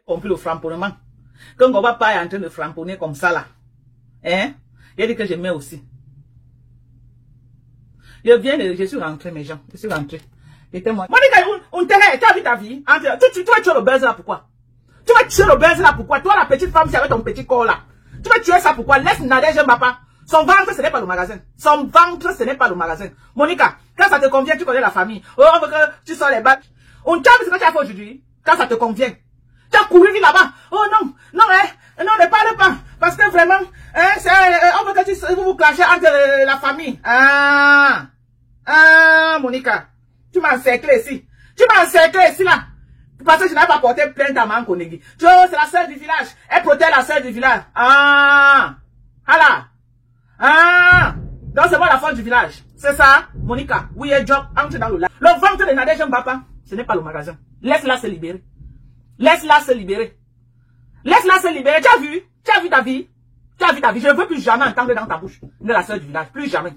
compris le framponnement. Quand on va pas est en train de framponner comme ça là. Hein? Il a dit que j'aimais aussi. Je suis rentré, mes gens. Je suis rentré. Monica, tu as vu ta vie? Tu vas tuer le buzz là, pourquoi? Tu vas tuer le buzz là, pourquoi? Toi, la petite femme, c'est avec ton petit corps là. Tu vas tuer ça, pourquoi? Laisse Nadège Mbapa. Son ventre, ce n'est pas le magasin. Son ventre, ce n'est pas le magasin. Monica, quand ça te convient, tu connais la famille. Oh, on veut que tu sors les bacs. On t'a vu ce que tu as fait aujourd'hui. Quand ça te convient. Tu as couru vite là-bas. Oh non, non, non, ne parle pas. Parce que vraiment, on veut que vous clashez entre la famille. Monica. Tu m'as encerclé ici. Tu m'as encerclé ici là. Parce que je n'ai pas porté plainte à Maman Konegi. C'est la sœur du village. Elle protège la sœur du village. Donc c'est moi la femme du village. C'est ça, Monica. Oui, elle job. Entre dans le lac. Le ventre de Nadège Mbapa, ce n'est pas le magasin. Laisse-la se libérer. Laisse-la se libérer. Laisse-la se libérer. Tu as vu? Tu as vu ta vie? Tu as vu ta vie? Je ne veux plus jamais entendre dans ta bouche de la sœur du village. Plus jamais.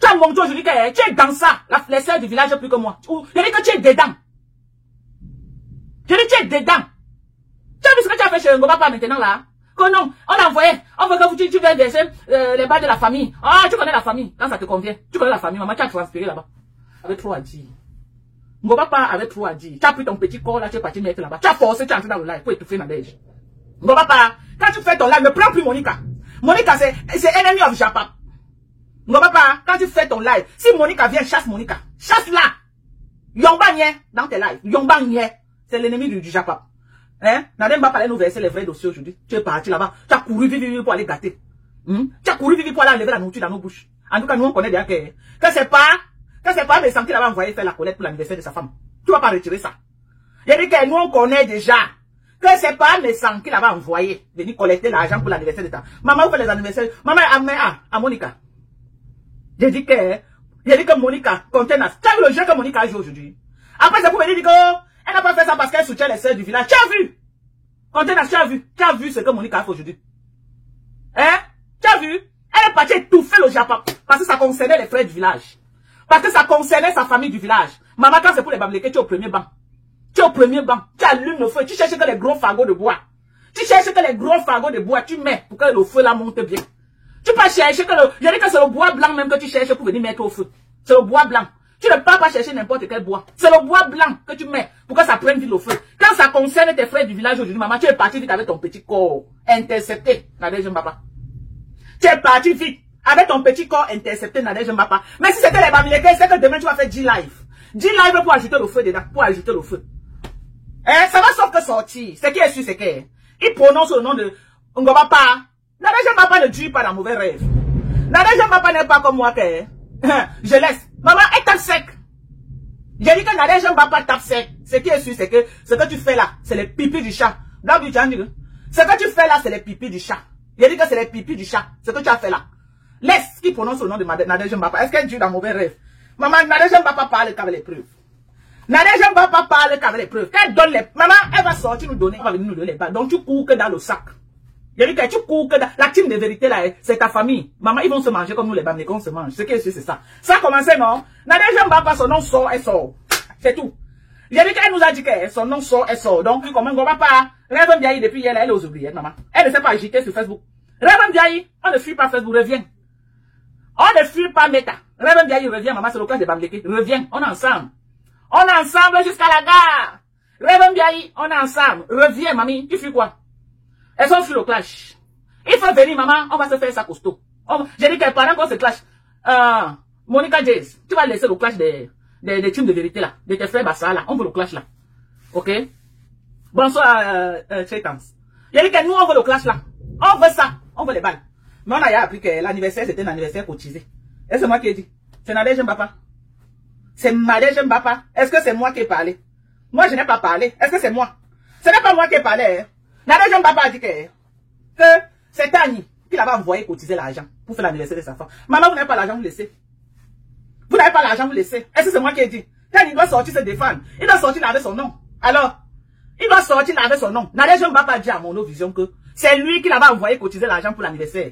Tu as montré aujourd'hui que tu es dans ça. Les sœurs du village plus que moi. Je dis que tu es dedans. Je dis que tu es dedans. Tu as vu ce que tu as fait chez Ngobapa maintenant là? Que non, on a envoyé. On veut que tu viennes verser les balles de la famille. Tu connais la famille. Quand ça te convient. Tu connais la famille. Maman, tu as transpiré là-bas. Avec trop à dire. Ngobapa avait trop à dire. Tu as pris ton petit corps là, tu es parti mettre là-bas. Tu as forcé, tu es entré dans le live pour étouffer Nadège. Ngobapa, quand tu fais ton live, ne prends plus Monica. Monica, c'est enemy of Japap. Ngobapa, quand tu fais ton live, si Monica vient, chasse Monica. Chasse-la. Yomba nye dans tes lives. Yomba nye. C'est l'ennemi du Japap. Hein? Nadège Mbapa allait nous verser les vrais dossiers aujourd'hui. Tu es parti là-bas. Tu as couru vite pour aller gâter. Tu as couru vite pour aller enlever la nourriture dans nos bouches. En tout cas, nous on connaît déjà que c'est pas Messan qui l'avait envoyé faire la collecte pour l'anniversaire de sa femme. Tu vas pas retirer ça. Il dit que nous on connaît déjà que c'est pas Messan qui l'avait envoyé venir collecter l'argent pour l'anniversaire de ta maman. Vous faites les anniversaires. Maman à Monica. J'ai dit que Monica contenance. Tu as vu le jeu que Monica a joué aujourd'hui? Après, c'est pour venir dire qu'elle n'a pas fait ça parce qu'elle soutient les sœurs du village. Tu as vu? Contenance, tu as vu ce que Monica a fait aujourd'hui? Hein? Tu as vu? Elle est partie étouffer le Japon parce que ça concernait les frères du village. Parce que ça concernait sa famille du village. Maman, quand c'est pour les bamléqués, tu es au premier banc. Tu es au premier banc. Tu allumes le feu. Tu cherches que les gros fagots de bois. Tu cherches que les gros fagots de bois, tu mets pour que le feu là monte bien. Tu peux chercher que je dis que c'est le bois blanc même que tu cherches pour venir mettre au feu. C'est le bois blanc. Tu ne peux pas chercher n'importe quel bois. C'est le bois blanc que tu mets pour que ça prenne vite le feu. Quand ça concerne tes frères du village aujourd'hui, maman, tu es parti vite avec ton petit corps intercepté. Nadège Mbapa. Tu es parti vite avec ton petit corps intercepté, Nadège Mbapa. Mais si c'était les bamléqués, c'est que demain tu vas faire G-Live. G-Live pour ajouter le feu dedans. Pour ajouter le feu. Ça va sauf que sortir. C'est qui est sûr, c'est qui. Il prononce le nom de Ngobapa. Nadège Mbapa ne tue pas dans mauvais rêve. Nadège Mbapa n'est pas comme moi que je laisse. Maman, elle tape sec. J'ai dit que Nadège Mbapa tape sec. Ce qui est sûr, c'est que ce que tu fais là, c'est les pipis du chat. Dans du chat, ce que tu fais là, c'est les pipis du chat. J'ai dit que c'est les pipis du chat. Ce que tu as fait là. Laisse qui prononce le nom de Nadège Mbapa. Est-ce qu'elle tue dans mauvais rêve? Maman, Nadège Mbapa parle qu'avec les preuves. Nadège Mbapa parle qu'avec les preuves. Qu'elle donne les... Maman, elle va sortir nous donner. Elle va venir nous donner les balles. Donc tu cours que dans le sac. J'ai dit que tu cours que dans... La team de vérité là, c'est ta famille. Maman, ils vont se manger comme nous les bamléquons se mangent. Ce qui est sûr, c'est ça. Ça a commencé, non? Nadège Mbapa, son nom sort, elle sort. C'est tout. J'ai dit qu'elle nous a dit que son nom sort, elle sort. Donc, comme on va pas... Rêve Biaï, depuis hier, elle est aux oubliettes, maman. Elle ne sait pas agiter sur Facebook. Rêve Biaï, on ne fuit pas Facebook, reviens. On ne fuit pas Meta. Rêve Biaï, reviens, maman, c'est le cas de bamléqués. Reviens, on est ensemble. On est ensemble jusqu'à la gare. Rêve Biaï, on est ensemble. Reviens, mamie, tu fuis quoi? Elles ont fui le clash. Il faut venir, maman, on va se faire ça costaud. J'ai dit que pendant qu'on se clash, Monica Jays, tu vas laisser le clash des teams de vérité là, de tes frères Bassa là, on veut le clash là. Ok? Bonsoir, Chaitans. J'ai dit que nous on veut le clash là. On veut ça, on veut les balles. Mais on a appris que l'anniversaire c'était un anniversaire cotisé. Et c'est moi qui ai dit. C'est Nadège Mbapa. C'est Nadège Mbapa. Est-ce que c'est moi qui ai parlé? Moi je n'ai pas parlé. Est-ce que c'est moi? Ce n'est pas moi qui ai parlé. Hein? Nadège Mbapa a dit que c'est Tani qui l'avait envoyé cotiser l'argent pour faire l'anniversaire de sa femme. Maman, vous n'avez pas l'argent, vous laissez. Vous n'avez pas l'argent, vous laissez. Est-ce que c'est moi qui ai dit? Tani doit sortir se défendre. Il doit sortir là avec son nom. Alors, il doit sortir là avec son nom. Nadège Mbapa a dit à Mono Vision que c'est lui qui l'avait envoyé cotiser l'argent pour l'anniversaire.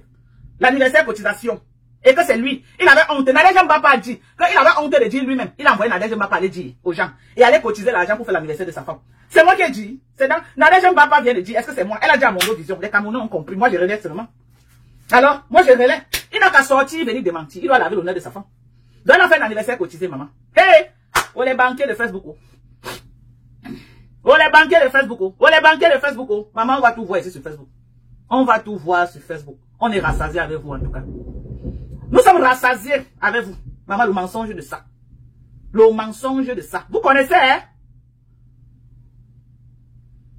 L'anniversaire cotisation. Et que c'est lui. Il avait honte. Nadège Mbapa a dit. Quand il avait honte de dire lui-même, il a envoyé Nadège Mbapa aller dire aux gens. Et aller cotiser l'argent pour faire l'anniversaire de sa femme. C'est moi qui ai dit. C'est dans, Nadège Mbapa vient de dire, est-ce que c'est moi? Elle a dit à mon vision. Les Camerounais ont compris. Moi, je relève seulement. Alors, moi, je relève. Il n'a qu'à sortir, venir démentir. Il doit laver l'honneur de sa femme. Donc, il a fait l'anniversaire cotisé, maman. Hey! Oh, les banquiers de Facebook. Oh, les banquiers de Facebook. Oh, les banquiers de Facebook. Maman, on va tout voir ici sur Facebook. On va tout voir sur Facebook. On est rassasiés avec vous, en tout cas. Nous sommes rassasiés avec vous. Maman, le mensonge de ça. Le mensonge de ça. Vous connaissez, hein?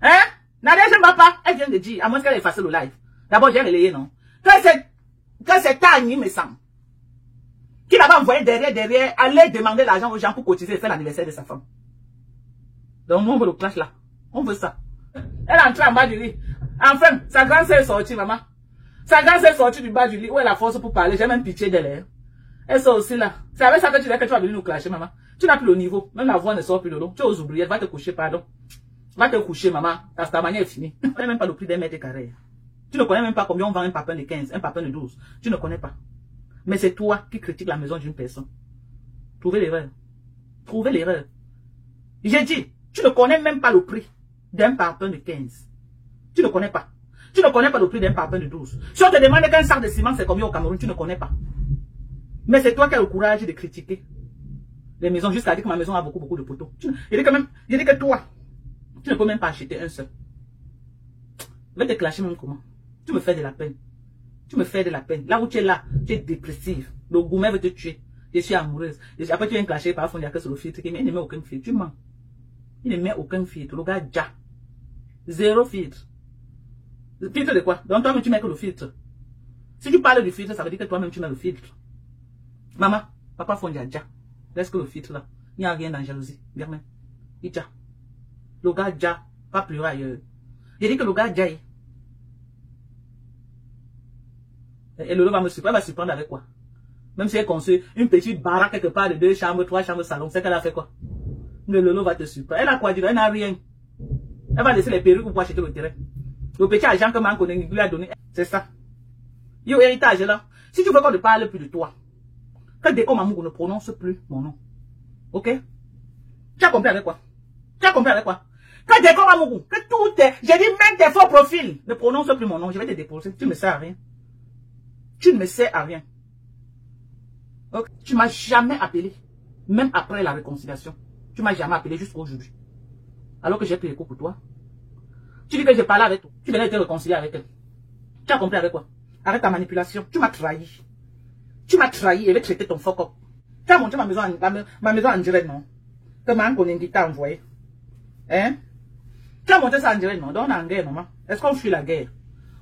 Hein? Nadège Mbapa, elle vient de dire, à moins qu'elle ait effacé le live. D'abord, j'ai relayé, non? Quand c'est Tani, me semble, qu'il avait envoyé derrière, aller demander l'argent aux gens pour cotiser et faire l'anniversaire de sa femme. Donc, on veut le clash là. On veut ça. Elle est entrée en bas du lit. Enfin, sa grande sœur est sortie, maman. Sa grande sœur est sortie du bas du lit. Où est la force pour parler? J'ai même pitié d'elle. Elle sort aussi là. C'est avec ça que tu dis que tu vas venir nous clasher, maman. Tu n'as plus le niveau. Même la voix ne sort plus de l'eau. Tu es aux oubliettes. Va te coucher, pardon. Va te coucher, maman. Ta manière est finie. Tu ne connais même pas le prix d'un mètre carré. Tu ne connais même pas combien on vend un papin de 15, un papin de 12. Tu ne connais pas. Mais c'est toi qui critiques la maison d'une personne. Trouvez l'erreur. Trouvez l'erreur. J'ai dit, tu ne connais même pas le prix d'un papin de 15. Tu ne connais pas. Tu ne connais pas le prix d'un papin de 12. Si on te demande qu'un sac de ciment c'est combien au Cameroun, tu ne connais pas. Mais c'est toi qui as le courage de critiquer les maisons jusqu'à dire que ma maison a beaucoup de poteaux. Je dis que toi, tu ne peux même pas acheter un seul. Je vais te clasher même comment. Tu me fais de la peine. Tu me fais de la peine. Là où tu es là, tu es dépressive. Le gourmet veut te tuer. Je suis amoureuse. Après, tu viens clasher par fond, il y a que sur le filtre. Mais il ne met aucun filtre. Tu mens. Il ne met aucun filtre. Le gars, déjà. Zéro filtre. Le filtre de quoi? Donc toi-même, tu mets que le filtre. Si tu parles du filtre, ça veut dire que toi-même, tu mets le filtre. Maman, papa fond déjà. Laisse que le filtre là. Il n'y a rien dans la jalousie. Bien même. Il déjà. Le gars, déjà. Pas pleurer ailleurs. J'ai dit que le gars, déjà. Et Lolo va me surprendre. Elle va surprendre avec quoi? Même si elle construit une petite baraque quelque part de 2 chambres, 3 chambres, salon, c'est qu'elle a fait quoi? Mais Lolo va te surprendre. Elle a quoi dire? Elle n'a rien. Elle va laisser les perruques pour acheter le terrain. Le petit argent que Manko lui a donné, c'est ça. Yo, héritage là. Si tu veux qu'on ne parle plus de toi, que Deko Mamoukou ne prononce plus mon nom. Ok? Tu as compris avec quoi? Tu as compris avec quoi? Que Deko Mamoukou, que tout tes, j'ai dit même tes faux profils ne prononcent plus mon nom. Je vais te déposer. Tu ne me sers à rien. Tu ne me sers à rien. Okay. Tu m'as jamais appelé. Même après la réconciliation. Tu m'as jamais appelé jusqu'à aujourd'hui. Alors que j'ai pris l'écho pour toi. Tu dis que j'ai parlé avec toi. Tu venais te réconcilier avec elle. Tu as compris avec quoi? Avec ta manipulation. Tu m'as trahi. Tu m'as trahi et vais traiter ton fuck up. Tu as montré ma maison en direct, non? Que Manko Nengi t'a envoyé. Hein? Tu as montré ça en direct, non? Donc on est en guerre, maman. Est-ce qu'on fuit la guerre?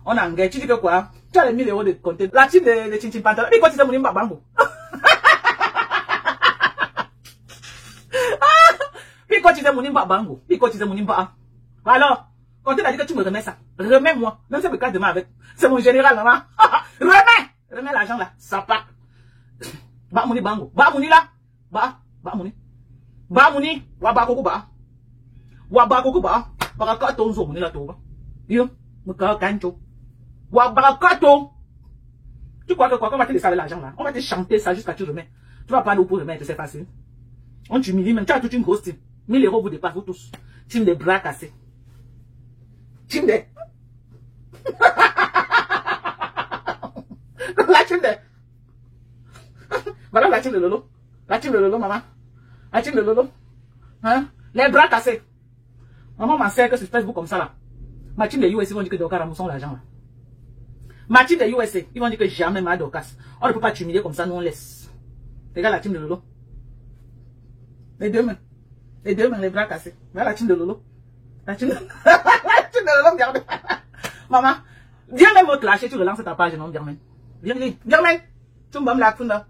On est en guerre. Tu dis que quoi? Tu as les 1000 € de compter. La team de Chinchin Pantalon. Mais quand tu sais mon imba bango. Puis quand tu sais mon imba bango. Puis quand tu sais mon imba. Alors. Quand tu as dit que tu me remets ça, remets-moi. Même si je me casse demain avec. C'est mon général, maman. Remets l'argent là. Ça part. Ba mouni bango. Ba mouni là. Ba mouni. Ba mouni. Wa ba koko ba. Wa ba koko ba. Ba ka tonzo mouni là toba. Yo. Me ka kancho. Wa ba ka to. Tu crois que quoi? On va te laisser avec l'argent là. On va te chanter ça jusqu'à tu remets. Tu vas pas nous pour remettre, c'est facile. On t'humilie même. Tu as toute une grosse team. 1000 € vous dépassez vous tous. Team de bras cassés. Team de. La team de. Voilà la team de Lolo. La team de Lolo, maman. La team de Lolo. Hein? Les bras cassés. Maman m'en sert que sur Facebook comme ça là. Ma team de USA vont dire que Dorcas ramassons l'argent là. Ma team de USA, ils vont dire que jamais ma Dorcas. On ne peut pas t'humilier comme ça, nous on laisse. Regarde la team de Lolo. Les deux mains, les bras cassés. Voilà la team de Lolo. La team de... Maman, viens même me clasher, tu relances ta page, non, Birmen. Viens, Birmen. Tu me la funda.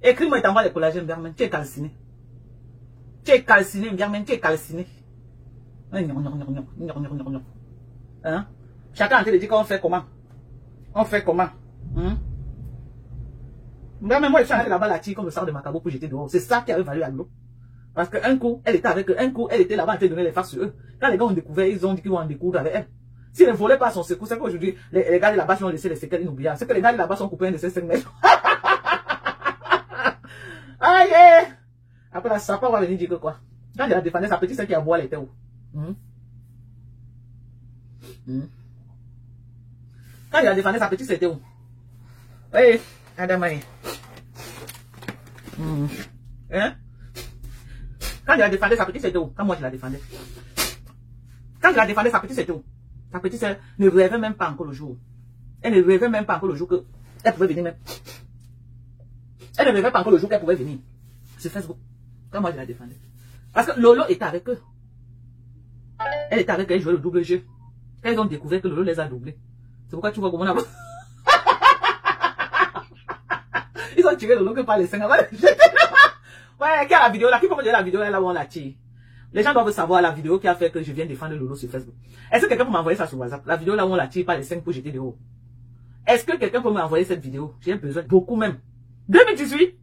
Écris-moi et t'envoie les collagènes, Birmen. Tu es calciné. Tu es calciné, Birmen, tu es calciné. Hein? Chacun a en train de dire qu'on fait comment? On fait comment? Birmen, moi, je suis allé là-bas, la tire comme le sang de Macabo pour jeter dehors. C'est ça qui avait valu à l'eau. Parce qu'un coup, elle était avec eux. Un coup, elle était là-bas en train de donner les faces sur eux. Quand les gars ont découvert, ils ont dit qu'ils vont en découdre avec elle. S'ils ne volaient pas son secours, c'est qu'aujourd'hui, les gars de là-bas ont laissé les séquelles inoubliables. C'est que les gars de là-bas sont coupés de ces 5 mètres. Aïe! Après, la sapin va venir dire que quoi? Quand il a défendu sa petite sœur qui a boire, elle était où? Quand il a défendu sa petite sœur, elle était où? Oui, Adamaï. Hein? Quand il a défendu sa petite sœur, était où? Quand moi je la défendais. Quand il a défendu sa petite sœur, était où? Sa petite sœur ne rêvait même pas encore le jour. Elle ne rêvait même pas encore le jour qu'elle pouvait venir même. Elle ne rêvait pas encore le jour qu'elle pouvait venir sur Facebook. Quand moi je la défendais. Parce que Lolo était avec eux. Elle était avec eux, elle jouait le double jeu. Quand ils ont découvert que Lolo les a doublés. C'est pourquoi tu vois comment on a... Ils ont tiré Lolo que par les 5 avant. Ouais, qui a la vidéo là? Qui peut me dire la vidéo là où on la tire? Les gens doivent savoir la vidéo qui a fait que je viens défendre Lolo sur Facebook. Est-ce que quelqu'un peut m'envoyer ça sur WhatsApp? La vidéo là où on la tire par les 5 pour jeter de haut. Est-ce que quelqu'un peut m'envoyer cette vidéo? J'ai besoin, beaucoup même. 2018?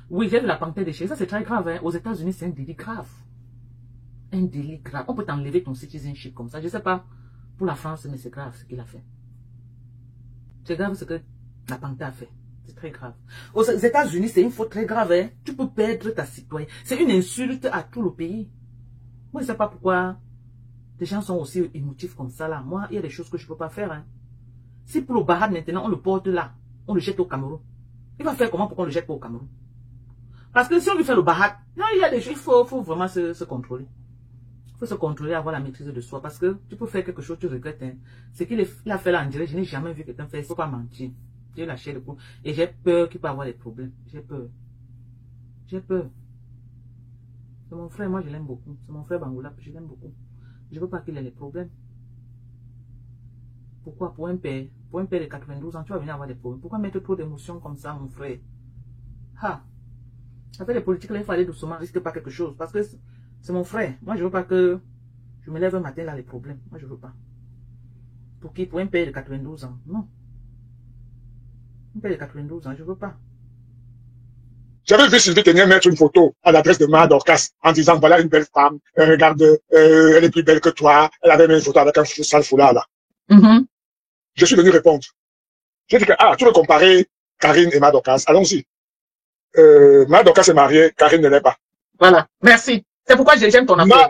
Oui, j'ai de la panthère déchirée. Ça, c'est très grave. Hein. Aux États-Unis, c'est un délit grave. Un délit grave. On peut t'enlever ton citizenship comme ça. Je ne sais pas pour la France, mais c'est grave ce qu'il a fait. C'est grave ce que la panthère a fait. C'est très grave. Aux États-Unis, c'est une faute très grave. Hein. Tu peux perdre ta citoyenne. C'est une insulte à tout le pays. Moi, je ne sais pas pourquoi les gens sont aussi émotifs comme ça là. Moi, il y a des choses que je ne peux pas faire. Hein. Si pour le Bahad maintenant, on le porte là, on le jette au Cameroun. Il va faire comment pour qu'on le jette pas au Cameroun? Parce que si on lui fait le Bahad, non, il y a des choses, il faut vraiment se contrôler. Il faut se contrôler, avoir la maîtrise de soi. Parce que tu peux faire quelque chose, tu regrettes. Hein. Ce qu'il a fait là en direct, je n'ai jamais vu quelqu'un faire. Il ne faut pas mentir. J'ai la chair de poule. Et j'ai peur qu'il peut avoir des problèmes. J'ai peur. J'ai peur. C'est mon frère, moi je l'aime beaucoup. C'est mon frère Bangoula, je l'aime beaucoup. Je ne veux pas qu'il ait des problèmes. Pourquoi? Pour un père de 92 ans, tu vas venir avoir des problèmes. Pourquoi mettre trop d'émotions comme ça, mon frère? Ha! Avec les politiques, là, il faut aller doucement, risque pas quelque chose. Parce que c'est mon frère. Moi, je veux pas que je me lève un matin, là, les problèmes. Moi, je veux pas. Pour qui? Pour un père de 92 ans. Non. Un père de 92 ans, je veux pas. J'avais vu Sylvie Ténier mettre une photo à l'adresse de Ma Dorcas en disant, voilà une belle femme, regarde, elle est plus belle que toi. Elle avait mis une photo avec un sale foulard, là. Je suis venu répondre. J'ai dit que, tu veux comparer Karine et Ma Dorcas? Allons-y. Ma Dorcas est mariée, Karine ne l'est pas. Voilà, merci. C'est pourquoi j'aime ton affaire.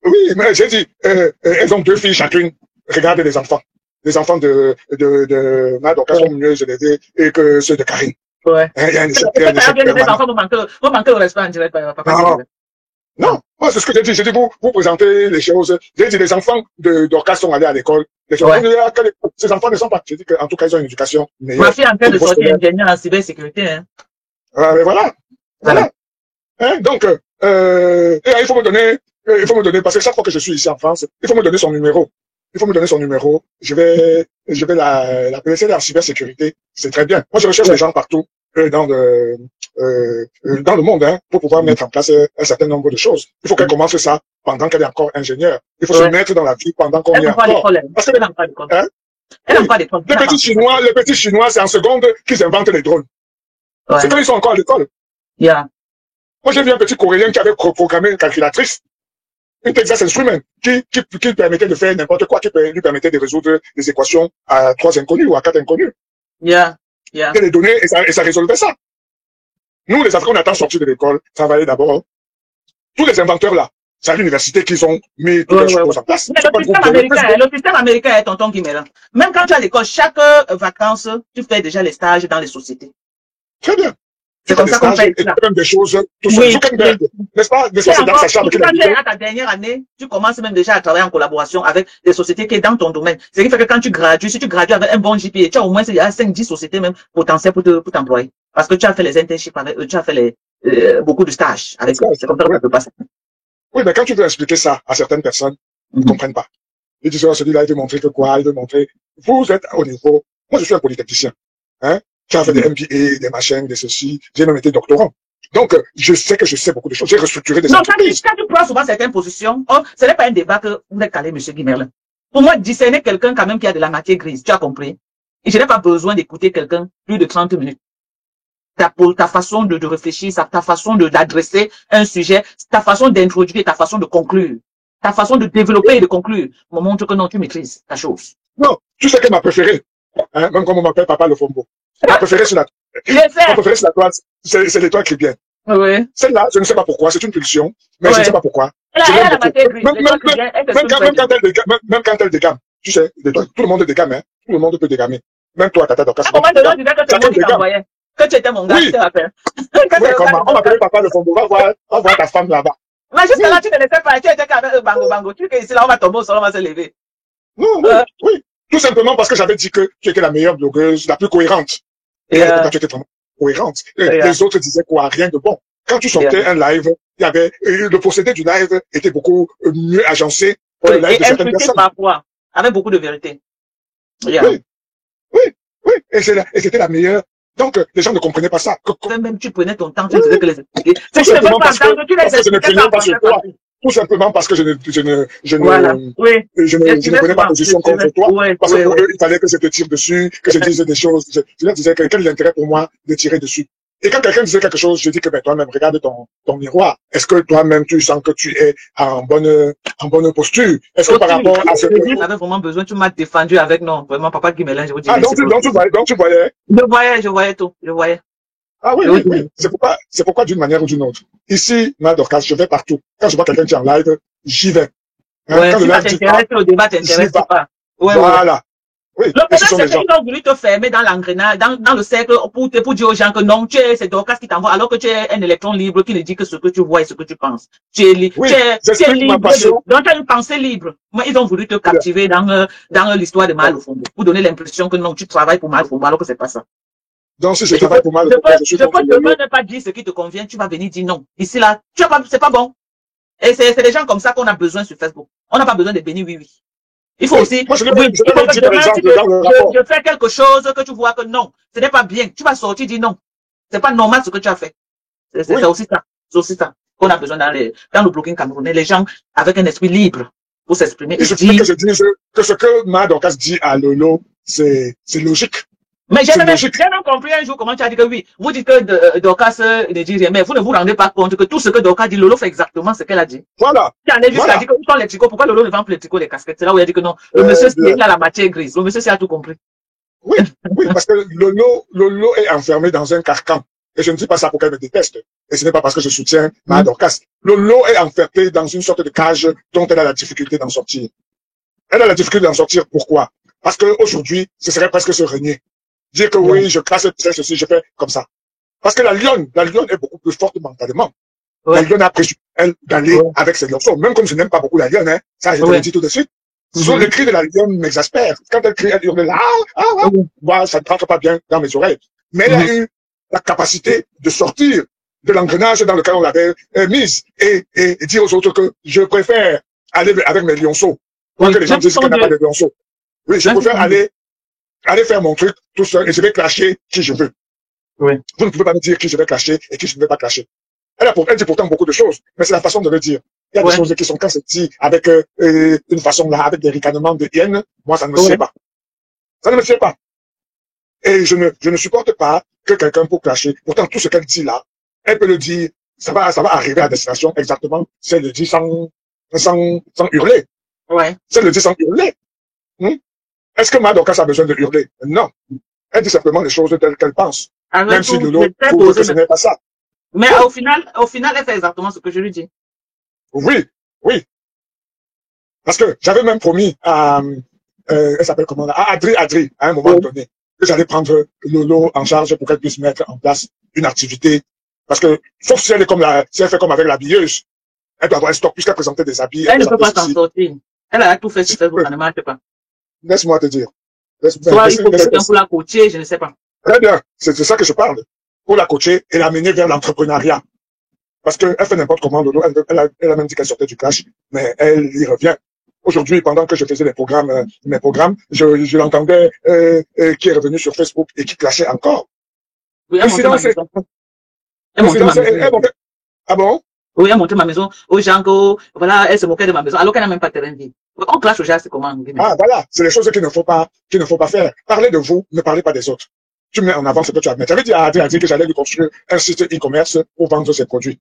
Oui, mais j'ai dit, elles ont 2 filles chacune. Regardez les enfants. Les enfants de Ma Dorcas sont mieux élevés que ceux de Karine. Ouais. Les enfants vont manquer le respect en direct, papa. Non, moi c'est ce que j'ai dit. J'ai dit, vous présentez les choses. J'ai dit, les enfants de Dorcas sont allés à l'école. Ces enfants ne sont pas. J'ai dit qu'en tout cas, ils ont une éducation meilleure. Ma fille est en train de sortir ingénieur en cybersécurité. Hein. Mais voilà. Hein, donc, il faut me donner, parce que chaque fois que je suis ici en France, il faut me donner son numéro. Je vais l'appeler, c'est la cybersécurité. C'est très bien. Moi, je recherche les gens partout, dans le monde, hein, pour pouvoir mettre en place un certain nombre de choses. Il faut qu'elle commence ça pendant qu'elle est encore ingénieure. Il faut se mettre dans la vie pendant qu'on y est encore. Parce que, les petits Chinois, c'est en seconde qu'ils inventent les drones. Ouais. C'est quand ils sont encore à l'école. Moi, j'ai vu un petit Coréen qui avait programmé une calculatrice, une Texas Instrument, qui permettait de faire n'importe quoi, qui lui permettait de résoudre des équations à 3 inconnus ou à 4 inconnus. Et les données, et ça résolvait ça. Nous, les Africains, on attend sortir de l'école, travailler d'abord. Tous les inventeurs là, c'est à l'université qu'ils ont mis toutes les choses en place. Mais le système américain est tonton Guimera. Même quand tu es à l'école, chaque vacances, tu fais déjà les stages dans les sociétés. Très bien. C'est comme ça qu'on fait. Et même des choses, tout ça. N'est-ce pas? C'est dans sa chambre. Quand tu es à ta dernière année, tu commences même déjà à travailler en collaboration avec des sociétés qui sont dans ton domaine. Ce qui fait que quand tu gradues, si tu gradues avec un bon GPA, tu as au moins 5-10 sociétés même potentielles pour t'employer. Parce que tu as fait les internships avec eux, tu as fait beaucoup de stages avec eux. C'est comme ça que ça peut passer. Oui, mais quand tu veux expliquer ça à certaines personnes, ils ne comprennent pas. Ils disent, celui-là, il veut montrer que quoi? Il veut montrer. Vous êtes au niveau. Moi, je suis un polytechnicien. Hein? J'ai fait des MBA, des machins, des ceci. J'ai même été doctorant. Donc, je sais beaucoup de choses. J'ai restructuré des entreprises. Quand tu prends souvent certaines positions, ce n'est pas un débat que vous êtes calé, M. Guimerlin. Pour moi, discerner quelqu'un quand même qui a de la matière grise, tu as compris? Et je n'ai pas besoin d'écouter quelqu'un plus de 30 minutes. Ta façon de réfléchir, ta façon d'adresser un sujet, ta façon d'introduire, ta façon de conclure, ta façon de développer et de conclure me montre que non, tu maîtrises ta chose. Non, tu sais qu'elle m'a préféré. Hein, même comme on m'appelle Papa le Fombo. Ma préférée, Ma préférée, c'est l'étoile chrétienne. Oui. Celle-là, je ne sais pas pourquoi, c'est une pulsion, mais je ne sais pas pourquoi. Elle a la matière grise. Même quand elle dégamme, tu sais, tout le monde dégamme, hein. Tout le monde peut dégammer. Même toi, Tata Dorcas. Comment tu disais que c'est moi qui t'envoyais? Que tu étais mon gars, je te rappelle. Oui, comment? On m'appelait papa de Fombo, va voir ta femme là-bas. Mais jusqu'à là, tu ne laissais pas, tu étais qu'avec Bango Bango. Tu sais, ici, là, on va tomber au sol, on va se lever. Non, oui. Tout simplement parce que j'avais dit que tu étais la meilleure blogueuse, la plus cohérente. Et tu étais vraiment cohérente. Les autres disaient quoi? Rien de bon. Quand tu sortais un live, il y avait, le procédé du live était beaucoup mieux agencé pour le live de certaines personnes. Parfois, avec beaucoup de vérité. Oui. Et c'était la meilleure. Donc, les gens ne comprenaient pas ça. Même tu prenais ton temps, tu disais que les expliquer. Tout simplement parce que je ne prenais pas sur toi. Tout simplement parce que je ne prenais pas position contre toi. Parce que pour eux, il fallait que je te tire dessus, que je dise des choses. Je leur disais quel est l'intérêt pour moi de tirer dessus. Et quand quelqu'un disait quelque chose, je dis que toi-même, regarde ton miroir. Est-ce que toi-même, tu sens que tu es en bonne posture? Est-ce que par rapport à ce que... Tu avais vraiment besoin, tu m'as défendu avec, non, vraiment, papa Guimelin, je vous dis. Ah, donc tu voyais? Je voyais tout, je voyais. Ah oui. C'est pourquoi d'une manière ou d'une autre. Ici, Dorcas, je vais partout. Quand je vois quelqu'un qui est en live, j'y vais. Quand le débat t'intéresse pas. Voilà. Oui, le problème, c'est qu'ils ont voulu te fermer dans l'engrenage, dans le cercle, pour dire aux gens que non, c'est Dorcas qui t'envoie, alors que tu es un électron libre qui ne dit que ce que tu vois et ce que tu penses. Tu es libre. Oui, tu es libre. Donc, tu as une pensée libre. Mais ils ont voulu te captiver dans l'histoire de Malofombo, pour donner l'impression que non, tu travailles pour Malofombo, alors que c'est pas ça. Donc, si je travaille pour Malofombo, je peux demain ne pas dire ce qui te convient, tu vas venir dire non. Ici, là, c'est pas bon. Et c'est des gens comme ça qu'on a besoin sur Facebook. On n'a pas besoin de béni oui. Il faut aussi, moi, je fais quelque chose que tu vois que non, ce n'est pas bien. Tu vas sortir, dire non. C'est pas normal ce que tu as fait. C'est aussi ça. C'est aussi ça qu'on a besoin dans le blogging camerounais. Les gens avec un esprit libre pour s'exprimer. Il suffit que je dise que ce que Dorcas dit à Lolo, c'est logique. Mais j'ai même compris un jour comment tu as dit que oui, vous dites que Dorcas ne dit rien, mais vous ne vous rendez pas compte que tout ce que Dorcas dit, Lolo fait exactement ce qu'elle a dit. Voilà. Tu en es jusqu'à dire que où sont les tricots, pourquoi Lolo ne vend plus les tricots, les casquettes? C'est là où il a dit que non, le monsieur il a la matière grise, le monsieur a tout compris. Oui, parce que Lolo est enfermé dans un carcan. Et je ne dis pas ça pour qu'elle me déteste. Et ce n'est pas parce que je soutiens Dorcas. Lolo est enfermé dans une sorte de cage dont elle a la difficulté d'en sortir. Elle a la difficulté d'en sortir, pourquoi? Parce qu'aujourd'hui, ce serait presque se renier. Dire que oui, je classe ceci, je fais comme ça. Parce que la lionne est beaucoup plus forte mentalement. La lionne a prévu, elle, d'aller avec ses morceaux. Même comme je n'aime pas beaucoup la lionne, hein, ça, je te le dis tout de suite. Le cri de la lionne m'exaspère. Quand elle crie, elle hurle là, moi, ça ne rentre pas bien dans mes oreilles. Mais elle a eu la capacité de sortir de l'engrenage dans lequel on l'avait mise et dire aux autres que je préfère aller avec mes lionceaux. Pour que les gens disent qu'elle n'a pas de lionceaux. Oui, je préfère aller faire mon truc tout seul et je vais clasher qui je veux. Oui. Vous ne pouvez pas me dire qui je vais clasher et qui je ne vais pas clasher. Elle dit pourtant beaucoup de choses, mais c'est la façon de le dire. Il y a des choses qui sont quand c'est dit avec une façon là, avec des ricanements de hyène, moi ça ne me sied pas. Ça ne me sied pas. Et je ne supporte pas que quelqu'un pour clasher. Pourtant tout ce qu'elle dit là, elle peut le dire, ça va arriver à destination exactement. Si elle le dit sans hurler. Ouais. Si elle le dit sans hurler. Est-ce que Dorcas a besoin de hurler? Non. Elle dit simplement les choses telles qu'elle pense. Même si Lolo trouve que ce n'est pas ça. Mais au final, elle fait exactement ce que je lui dis. Oui. Parce que j'avais même promis à, elle s'appelle comment là? À Adri, à un moment donné, que j'allais prendre Lolo en charge pour qu'elle puisse mettre en place une activité. Parce que, sauf si elle fait comme avec l'habilleuse, elle doit avoir un stock puisqu'elle présentait des habits. Elle ne peut pas s'en sortir. Elle a tout fait sur Facebook, ça ne marche pas. Laisse-moi te dire. Soit il faut quelqu'un pour la coacher, je ne sais pas. Très bien, c'est de ça que je parle. Pour la coacher et l'amener vers l'entrepreneuriat. Parce qu'elle fait n'importe comment, Lolo. Elle a même dit qu'elle sortait du cash, mais elle y revient. Aujourd'hui, pendant que je faisais mes programmes, je l'entendais qui est revenu sur Facebook et qui clashait encore. Oui, elle montait ma maison. Ah bon? Oui, elle montait ma maison aux gens que, voilà, elle se moquait de ma maison, alors qu'elle n'a même pas de terrain vide. On clash aux gens, c'est comment? Ah, voilà. C'est les choses qu'il ne faut pas faire. Parlez de vous, ne parlez pas des autres. Tu mets en avant ce que tu as. J'avais dit à Adri que j'allais lui construire un site e-commerce pour vendre ses produits.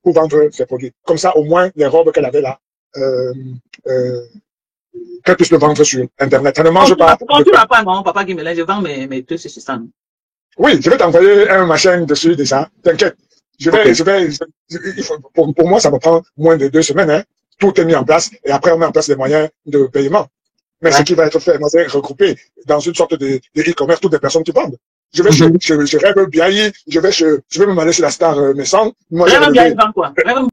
Pour vendre ses produits. Comme ça, au moins, les robes qu'elle avait là, qu'elle puisse le vendre sur Internet. Elle ne mange pas. Quand tu vas pas, non, papa Guimelin, je vends mes trucs sur ça. Oui, je vais t'envoyer un machin dessus déjà. T'inquiète. Pour moi, ça me prend moins de 2 semaines, hein. Tout est mis en place et après on met en place les moyens de paiement. Mais ce qui va être fait, moi, c'est regrouper dans une sorte de e-commerce toutes les personnes qui vendent. Je rêve bien, je vais même aller sur la Star Maison. Moi, Rêve bien, il vend quoi?